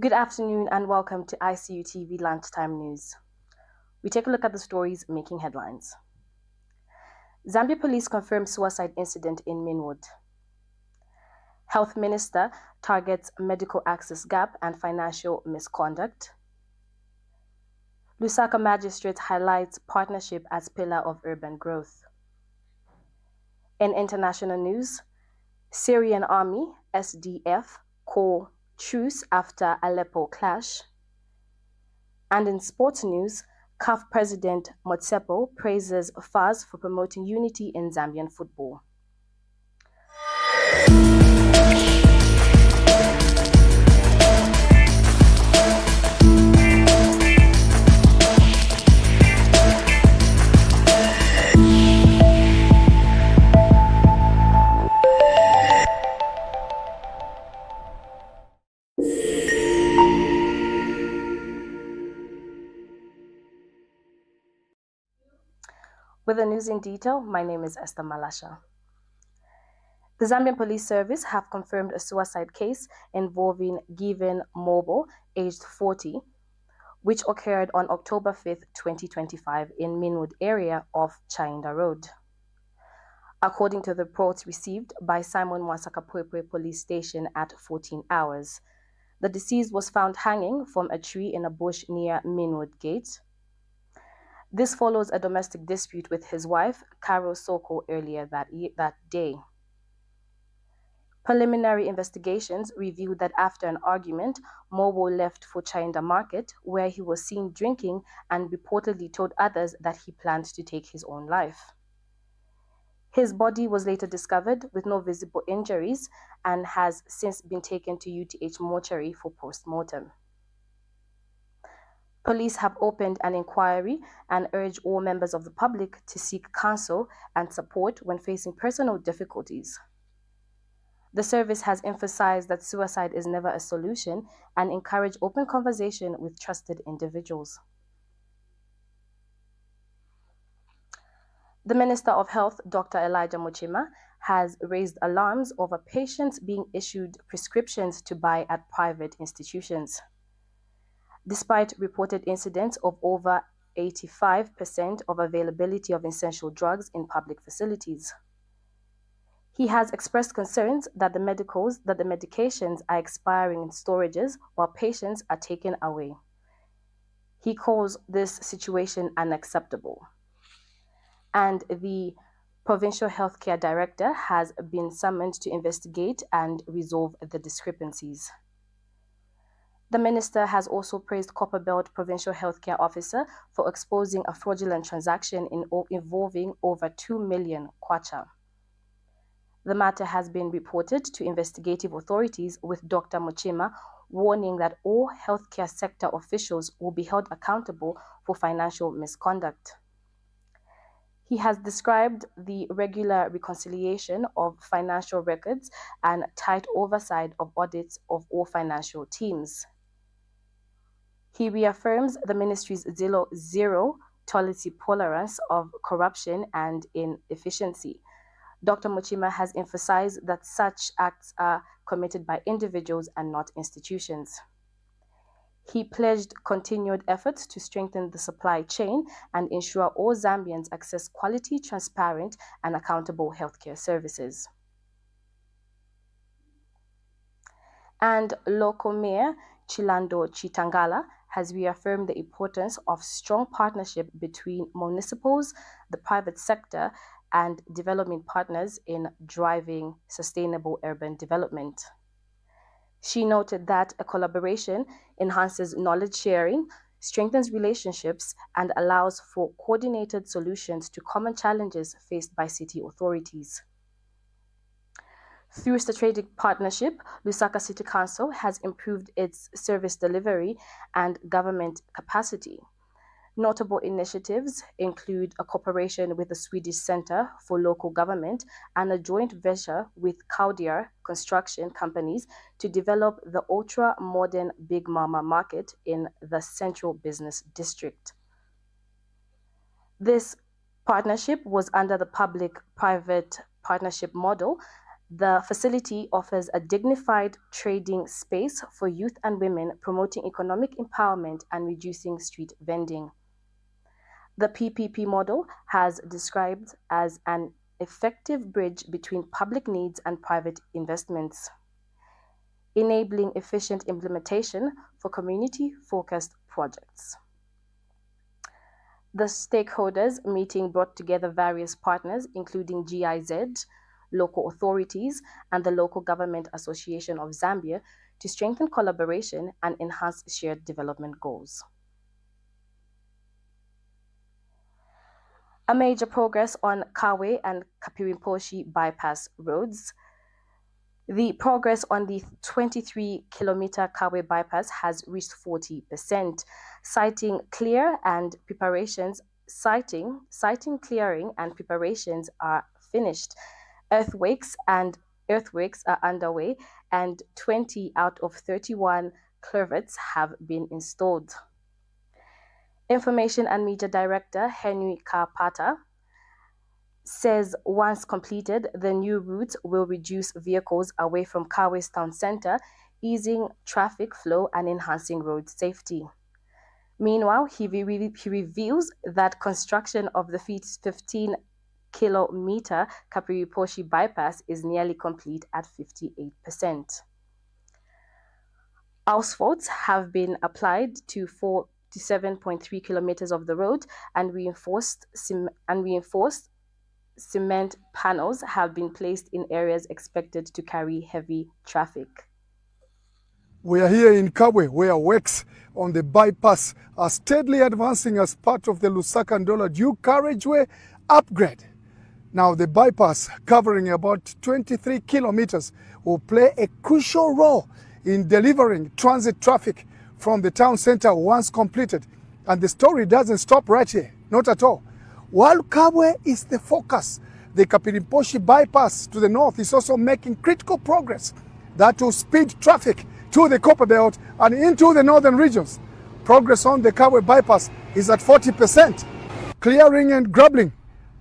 Good afternoon and welcome to Icutv Lunchtime News. We take a look at the stories making headlines. Zambia police confirm suicide incident in Minwood. Health Minister targets medical access gap and financial misconduct. Lusaka Magistrate highlights partnership as pillar of urban growth. In international news, Syrian Army, SDF, call truce after Aleppo clash. And in sports news, CAF President Matero praises FAS for promoting unity in Zambian football. With the news in detail, my name is Esther Malasha. The Zambian Police Service have confirmed a suicide case involving Given Mobo, aged 40, which occurred on October 5, 2025 in Minwood area of Chainda Road. According to the reports received by Simon Mwasakapwepwe Police Station at 14 hours, the deceased was found hanging from a tree in a bush near Minwood Gate. This follows a domestic dispute with his wife, Carol Soko, earlier that day. Preliminary investigations revealed that after an argument, Mobo left for Chainda Market, where he was seen drinking and reportedly told others that he planned to take his own life. His body was later discovered with no visible injuries and has since been taken to UTH mortuary for post-mortem. Police have opened an inquiry and urge all members of the public to seek counsel and support when facing personal difficulties. The service has emphasized that suicide is never a solution and encourage open conversation with trusted individuals. The Minister of Health, Dr. Elijah Muchima, has raised alarms over patients being issued prescriptions to buy at private institutions. Despite reported incidents of over 85% of availability of essential drugs in public facilities. He has expressed concerns that the medications are expiring in storages while patients are taken away. He calls this situation unacceptable. And the Provincial Healthcare Director has been summoned to investigate and resolve the discrepancies. The minister has also praised Copperbelt Provincial Healthcare Officer for exposing a fraudulent transaction involving over 2 million kwacha. The matter has been reported to investigative authorities, with Dr. Muchima warning that all healthcare sector officials will be held accountable for financial misconduct. He has described the regular reconciliation of financial records and tight oversight of audits of all financial teams. He reaffirms the ministry's zero tolerance of corruption and inefficiency. Dr. Muchima has emphasized that such acts are committed by individuals and not institutions. He pledged continued efforts to strengthen the supply chain and ensure all Zambians access quality, transparent, and accountable healthcare services. And local mayor Chilando Chitangala has reaffirmed the importance of strong partnership between municipals, the private sector, and development partners in driving sustainable urban development. She noted that a collaboration enhances knowledge sharing, strengthens relationships, and allows for coordinated solutions to common challenges faced by city authorities. Through strategic partnership, Lusaka City Council has improved its service delivery and government capacity. Notable initiatives include a cooperation with the Swedish Center for Local Government and a joint venture with Kaudiar construction companies to develop the ultra-modern Big Mama market in the Central Business District. This partnership was under the public-private partnership model The facility offers a dignified trading space for youth and women, promoting economic empowerment and reducing street vending. The PPP model has described as an effective bridge between public needs and private investments, enabling efficient implementation for community-focused projects. The stakeholders meeting brought together various partners, including GIZ, local authorities, and the Local Government Association of Zambia, to strengthen collaboration and enhance shared development goals. A major progress on Kawe and Kapirimposhi bypass roads. The progress on the 23-kilometer Kawe bypass has reached 40%, citing clearing and preparations are finished. Earthworks are underway, and 20 out of 31 culverts have been installed. Information and Media Director Henry Karpata says once completed, the new route will reduce vehicles away from Kawe's town center, easing traffic flow and enhancing road safety. Meanwhile, he reveals that construction of the 15-kilometer Kapiriposhi bypass is nearly complete at 58%. Asphalts have been applied to 7.3 kilometers of the road, and reinforced cement panels have been placed in areas expected to carry heavy traffic. We are here in Kabwe, where works on the bypass are steadily advancing as part of the Lusaka-Ndola dual carriageway upgrade. Now, the bypass, covering about 23 kilometers, will play a crucial role in delivering transit traffic from the town center once completed. And the story doesn't stop right here, not at all. While Kabwe is the focus, the Kapirimposhi bypass to the north is also making critical progress that will speed traffic to the Copper Belt and into the northern regions. Progress on the Kabwe bypass is at 40%. Clearing and grubbling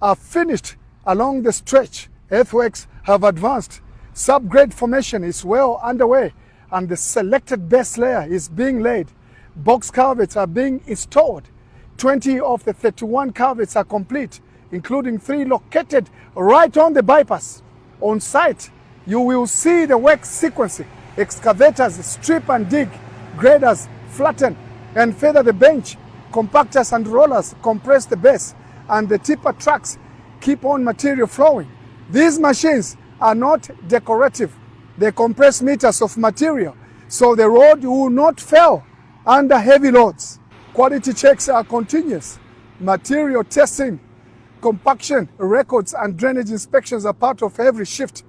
are finished along the stretch. Earthworks have advanced. Subgrade formation is well underway, and the selected base layer is being laid. Box culverts are being installed. 20 of the 31 culverts are complete, including 3 located right on the bypass. On site, you will see the work sequencing. Excavators strip and dig, graders flatten and feather the bench, compactors and rollers compress the base, and the tipper trucks keep on material flowing. These machines are not decorative. They compress meters of material, so the road will not fail under heavy loads. Quality checks are continuous. Material testing, compaction records, and drainage inspections are part of every shift.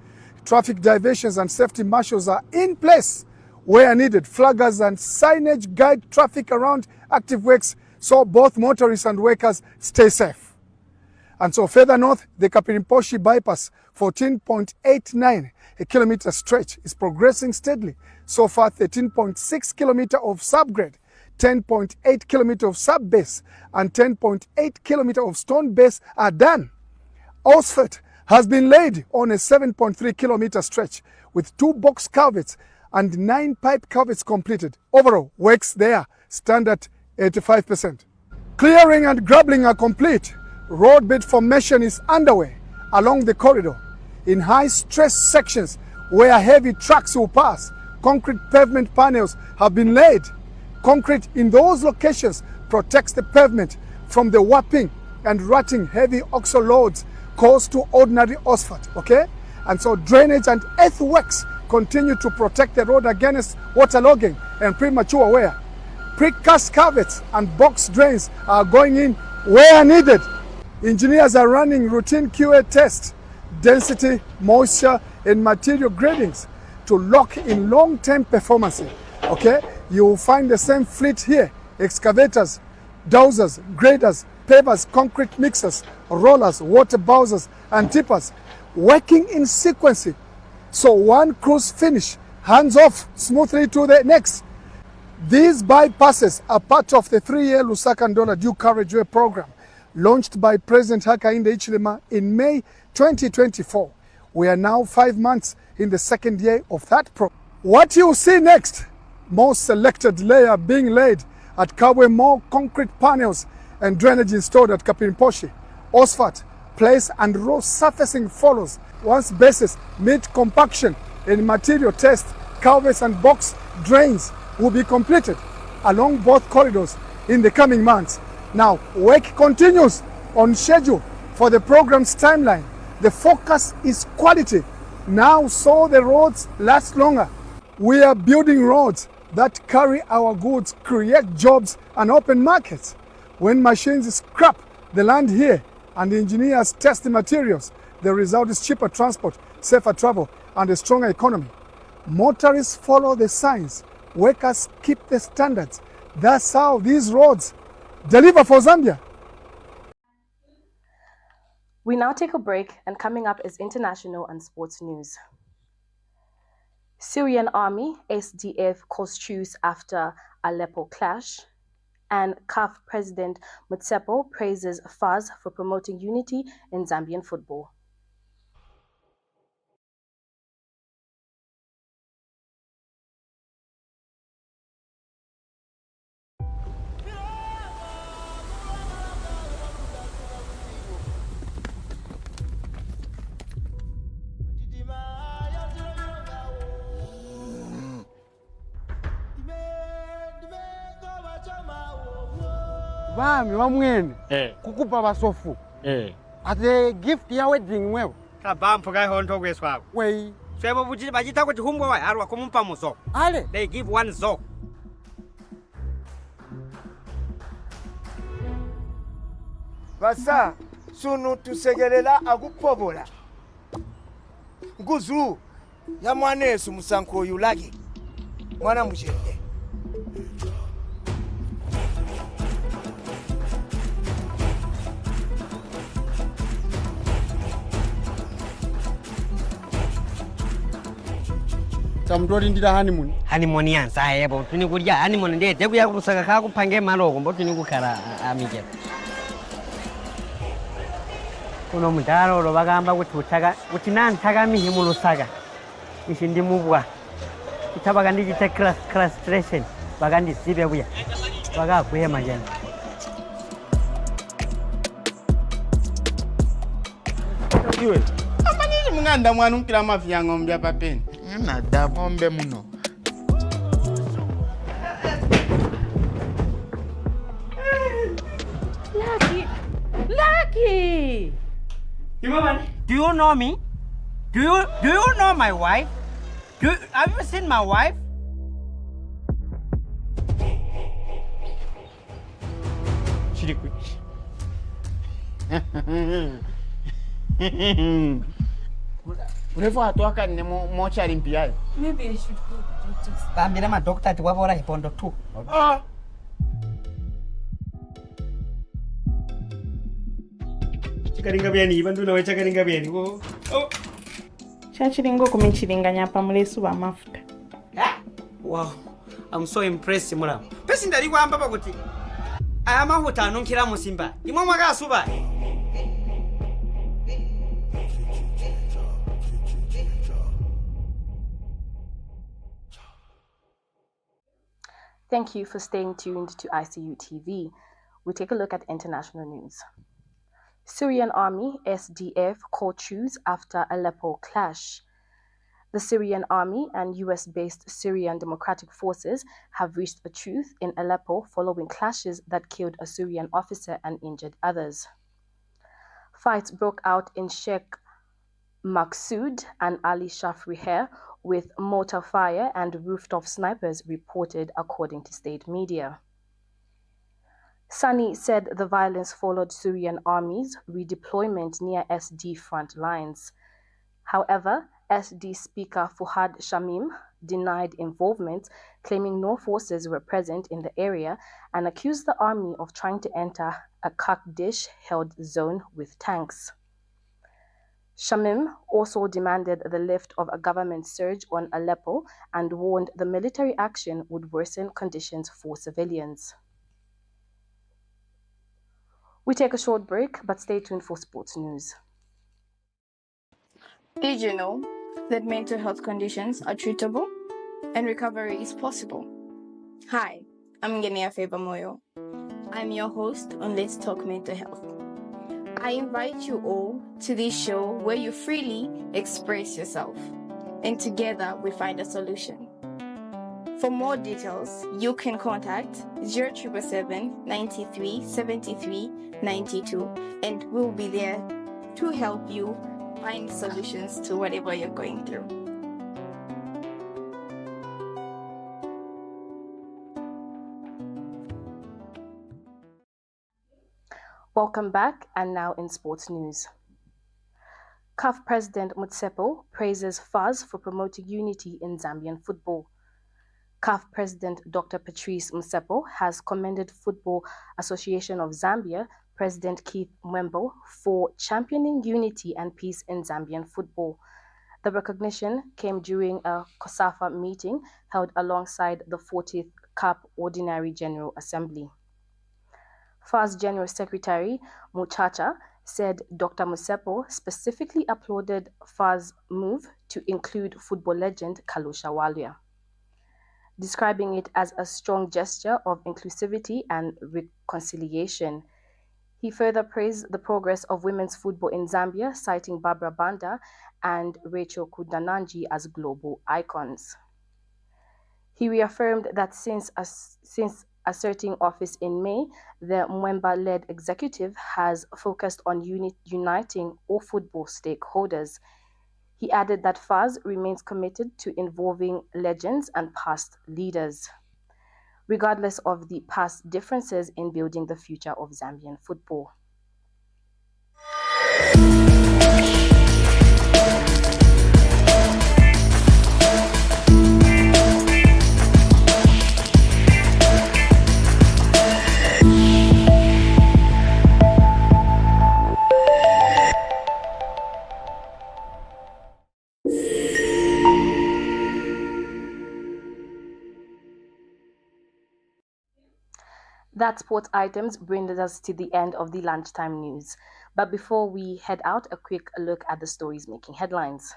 Traffic diversions and safety marshals are in place where needed. Flaggers and signage guide traffic around active works so both motorists and workers stay safe. And so further north, the Kapirimposhi bypass, 14.89 kilometer stretch, is progressing steadily. So far, 13.6 kilometer of subgrade, 10.8 kilometer of sub-base, and 10.8 kilometer of stone base are done. Asphalt has been laid on a 7.3 kilometer stretch with 2 box culverts and 9 pipe culverts completed. Overall, works there stand at 85%. Clearing and grubbling are complete. Road bed formation is underway along the corridor. In high stress sections where heavy trucks will pass, concrete pavement panels have been laid. Concrete in those locations protects the pavement from the warping and rutting heavy oxo loads caused to ordinary asphalt, okay? And so drainage and earthworks continue to protect the road against waterlogging and premature wear. Precast culverts and box drains are going in where needed. Engineers are running routine QA tests, density, moisture, and material gradings to lock in long-term performance, okay? You will find the same fleet here: excavators, dozers, graders, pavers, concrete mixers, rollers, water bowsers, and tippers, working in sequence. So one cruise finish, hands off smoothly to the next. These bypasses are part of the 3-year Lusaka-Ndola dual carriageway program, launched by President Hakainde Hichilema in May 2024. We are now 5 months in the second year of that program. What you see next, more selected layer being laid at Kabwe, more concrete panels and drainage installed at Kapinposhi, Osfat, place and raw surfacing follows. Once bases meet compaction and material test, culverts and box drains will be completed along both corridors in the coming months. Now, work continues on schedule for the program's timeline. The focus is quality now so the roads last longer. We are building roads that carry our goods, create jobs and open markets. When machines scrap the land here and the engineers test the materials, the result is cheaper transport, safer travel and a stronger economy. Motorists follow the signs, workers keep the standards. That's how these roads deliver for Zambia. We now take a break, and coming up is international and sports news. Syrian army, SDF, calls truce after Aleppo clash. And CAF President Matero praises FAS for promoting unity in Zambian football. Vami wamwene kukupa basofu ate gift ya wedding mwewe kabampo kai honto kweswako wei swebo buji bajita kuti humbwa wa arwa kumumpa muso ale they give one zo basa sunu tusegelela akupobola nguzu ya mwanesu musanko yulage mwana mujende tamdori ndira honeymoon yansa yebo tuni kurya honeymoon nde tebu ya kusaka ka kupange maloko mbo tuni kukara amije kuno mudaro ro bagamba kuti utaga kuti nantaga mihimu lusaga ishindi mubwa itabaga ndijite class bagandi sibe buya baga kuhema jana iwe amanyiri munganda mwana unkira mafia ng'ombe papeni nada ng'ombe muno Lucky do you know me? Do you know my wife? Have you seen my wife? chiriku urefu atoka ne mochari mpiayo Maybe I should go to the doctor's. Bambira ma doctor ati wabora hipondo tu. Chikaringa byani ibandu nawe chakaringa byani go. Chachiringo kumichiringanya pamulesu ba mafuta. Wow. I'm so impressed mura. Pesi ndali kwamba bakuti. Aya mahuta anonkira musimba. Imwe mwakasuba. Thank you for staying tuned to Icutv. We take a look at international news. Syrian army, SDF, called truce after Aleppo clash. The Syrian army and US-based Syrian Democratic Forces have reached a truce in Aleppo following clashes that killed a Syrian officer and injured others. Fights broke out in Sheikh Maqsood and Ali Shafriher, with mortar fire and rooftop snipers reported, according to state media. Sani said the violence followed Syrian armies' redeployment near SD front lines. However, SD Speaker Fuhad Shamim denied involvement, claiming no forces were present in the area, and accused the army of trying to enter a Kurdish-held zone with tanks. Shamim also demanded the lift of a government surge on Aleppo and warned the military action would worsen conditions for civilians. We take a short break, but stay tuned for sports news. Did you know that mental health conditions are treatable and recovery is possible? Hi, I'm Genia Febamoyo. I'm your host on Let's Talk Mental Health. I invite you all to this show where you freely express yourself and together we find a solution. For more details, you can contact 0777 93 73 92 and we'll be there to help you find solutions to whatever you're going through. Welcome back, and now in sports news. CAF President Motsepo praises FAS for promoting unity in Zambian football. CAF President Dr. Patrice Motsepo has commended Football Association of Zambia President Keith Mwembo for championing unity and peace in Zambian football. The recognition came during a COSAFA meeting held alongside the 40th CAP Ordinary General Assembly. FAS General Secretary Muchacha said Dr. Motsepo specifically applauded FAS' move to include football legend Kalusha Walia, describing it as a strong gesture of inclusivity and reconciliation. He further praised the progress of women's football in Zambia, citing Barbara Banda and Rachel Kudananji as global icons. He reaffirmed that since asserting office in May, the Mwemba-led executive has focused on uniting all football stakeholders. He added that FAS remains committed to involving legends and past leaders, regardless of the past differences in building the future of Zambian football. That sports items brings us to the end of the lunchtime news. But before we head out, a quick look at the stories making headlines.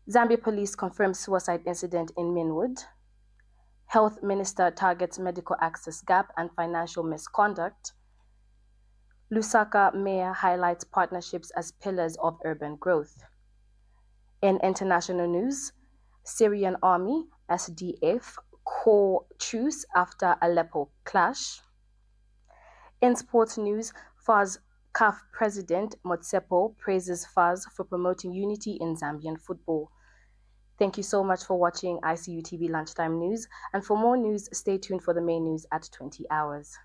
Zambia police confirms suicide incident in Minwood. Health minister targets medical access gap and financial misconduct. Lusaka mayor highlights partnerships as pillars of urban growth. In international news, Syrian army, SDF, call truce after Aleppo clash. In sports news, FAS CAF President Motsepo praises FAS for promoting unity in Zambian football. Thank you so much for watching Icutv Lunchtime News, and for more news, stay tuned for the main news at 20 hours.